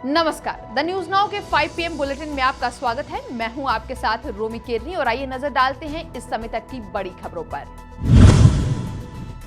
नमस्कार, the news now के 5 PM bulletin में आपका स्वागत है। मैं हूं आपके साथ रोमी केरनी और आइए नजर डालते हैं इस समय तक की बड़ी खबरों पर।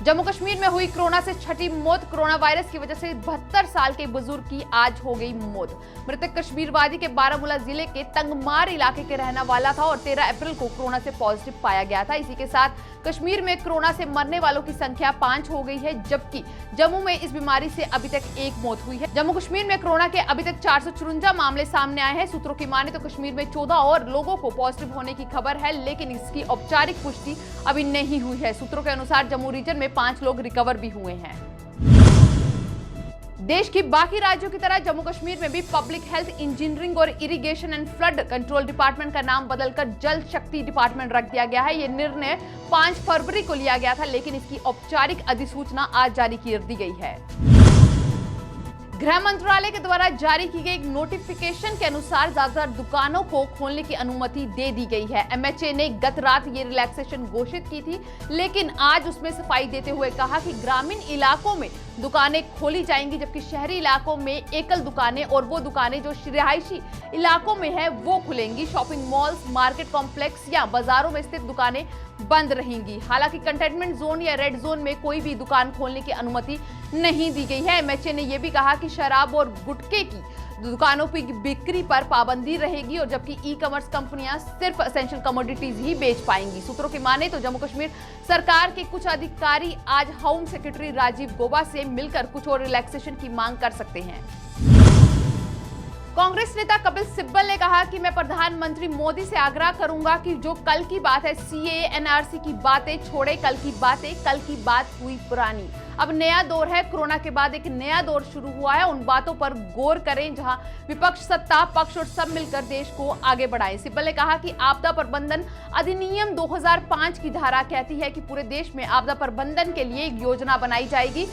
जम्मू कश्मीर में हुई कोरोना से छठी मौत। कोरोना वायरस की वजह से 72 साल के बुजुर्ग की आज हो गई मौत। मृतक कश्मीरवादी के बारामूला जिले के तंगमार इलाके के रहने वाला था और 13 अप्रैल को कोरोना से पॉजिटिव पाया गया था। इसी के साथ कश्मीर में कोरोना से मरने वालों की संख्या 5 हो गई है, जबकि जम्मू में इस बीमारी से अभी तक 1 मौत हुई है। जम्मू कश्मीर में कोरोना के अभी तक 454 मामले सामने आए हैं। सूत्रों की माने तो कश्मीर में 14 और लोगों को पॉजिटिव होने की खबर है, लेकिन इसकी औपचारिक पुष्टि अभी नहीं हुई है। सूत्रों के अनुसार जम्मू रीजन में 5 लोग रिकवर भी हुए हैं। देश की बाकी राज्यों की तरह जम्मू कश्मीर में भी पब्लिक हेल्थ, इंजीनियरिंग और irrigation and flood control department का नाम बदलकर जल शक्ति डिपार्टमेंट रख दिया गया है। यह निर्णय 5 फरवरी को लिया गया था, लेकिन इसकी औपचारिक अधिसूचना आज जारी कर दी गई है। गृह मंत्रालय के द्वारा जारी की गई एक नोटिफिकेशन के अनुसार ज्यादातर दुकानों को खोलने की अनुमति दे दी गई है। MHA ने गत रात ये रिलैक्सेशन घोषित की थी, लेकिन आज उसमें सफाई देते हुए कहा कि ग्रामीण इलाकों में दुकानें खोली जाएंगी, जबकि शहरी इलाकों में एकल दुकानें और वो दुकानें जो रिहायशी इलाकों में है वो खुलेंगी। शॉपिंग मॉल्स, मार्केट कॉम्प्लेक्स या बाजारों में स्थित दुकानें बंद रहेंगी। हालांकि कंटेनमेंट जोन या रेड जोन में कोई भी दुकान खोलने की अनुमति नहीं दी गई है। MHA ने यह भी कहा कि शराब और गुटखे की दुकानों की बिक्री पर पाबंदी रहेगी, और जबकि ई-कॉमर्स कंपनियां सिर्फ एसेंशियल कमोडिटीज ही बेच पाएंगी। सूत्रों की माने तो जम्मू कश्मीर सरकार के कुछ अधिकारी आज होम सेक्रेटरी राजीव गौबा से मिलकर कुछ और रिलैक्सेशन की मांग कर सकते हैं। कांग्रेस नेता कपिल सिब्बल ने कहा कि मैं प्रधानमंत्री मोदी से आग्रह करूंगा कि जो कल की बात है, CAA NRC की बातें छोड़े, कल की बात हुई पुरानी। अब नया दौर है। कोरोना के बाद एक नया दौर शुरू हुआ है। उन बातों पर गौर करें जहां विपक्ष, सत्ता पक्ष और सब मिलकर देश को आगे बढ़ाएं। सिब्बल ने कहा कि आपदा प्रबंधन अधिनियम 2005 की धारा कहती है कि पूरे देश में आपदा प्रबंधन के लिए एक योजना बनाई जाएगी।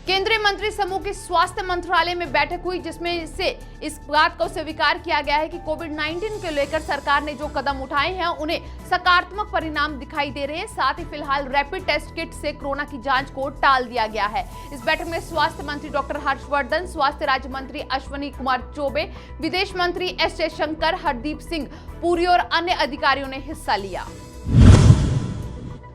केंद्रीय मंत्री समूह की स्वास्थ्य मंत्रालय में बैठक हुई, जिसमें से इस बात को स्वीकार किया गया है कि कोविड-19 को लेकर सरकार ने जो कदम उठाए हैं उन्हें सकारात्मक परिणाम दिखाई दे रहे हैं। साथ ही फिलहाल रैपिड टेस्ट किट से कोरोना की जांच को टाल दिया गया है। इस बैठक में स्वास्थ्य मंत्री डॉक्टर हर्षवर्धन, स्वास्थ्य राज्य मंत्री अश्विनी कुमार चौबे, विदेश मंत्री S जयशंकर, हरदीप सिंह पुरी और अन्य अधिकारियों ने हिस्सा लिया।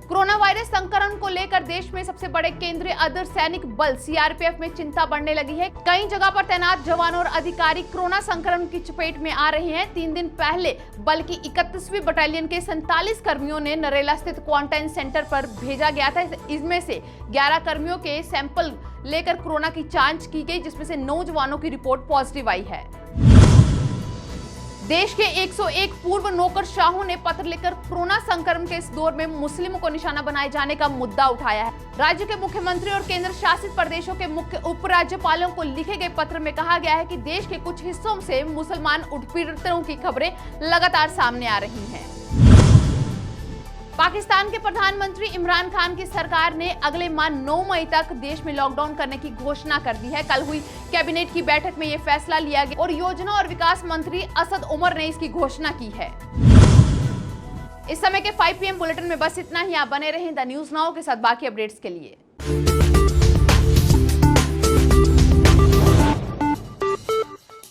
कोरोना वायरस संक्रमण को लेकर देश में सबसे बड़े केंद्रीय अर्धसैनिक बल CRPF में चिंता बढ़ने लगी है। कई जगह पर तैनात जवान और अधिकारी कोरोना संक्रमण की चपेट में आ रहे हैं। 3 दिन पहले बल की 31वीं बटालियन के 47 कर्मियों ने नरेला स्थित क्वारंटाइन सेंटर पर भेजा गया था। इसमें से 11 कर्मियों के सैंपल लेकर कोरोना की जांच की गई, जिसमें से 9 जवानों की रिपोर्ट पॉजिटिव आई है। देश के 101 पूर्व नौकरशाहों ने पत्र लिखकर कोरोना संक्रमण के इस दौर में मुस्लिमों को निशाना बनाए जाने का मुद्दा उठाया है। राज्य के मुख्यमंत्री और केंद्र शासित प्रदेशों के मुख्य उपराज्यपालों को लिखे गए पत्र में कहा गया है कि देश के कुछ हिस्सों से मुसलमान उत्पीड़ितों की खबरें लगातार सामने आ रही हैं। पाकिस्तान के प्रधानमंत्री इमरान खान की सरकार ने अगले माह 9 मई तक देश में लॉकडाउन करने की घोषणा कर दी है। कल हुई कैबिनेट की बैठक में यह फैसला लिया गया और योजना और विकास मंत्री असद उमर ने इसकी घोषणा की है। इस समय के 5 PM बुलेटिन में बस इतना ही। आप बने रहें द न्यूज नाउ के साथ बाकी अपडेट्स के लिए।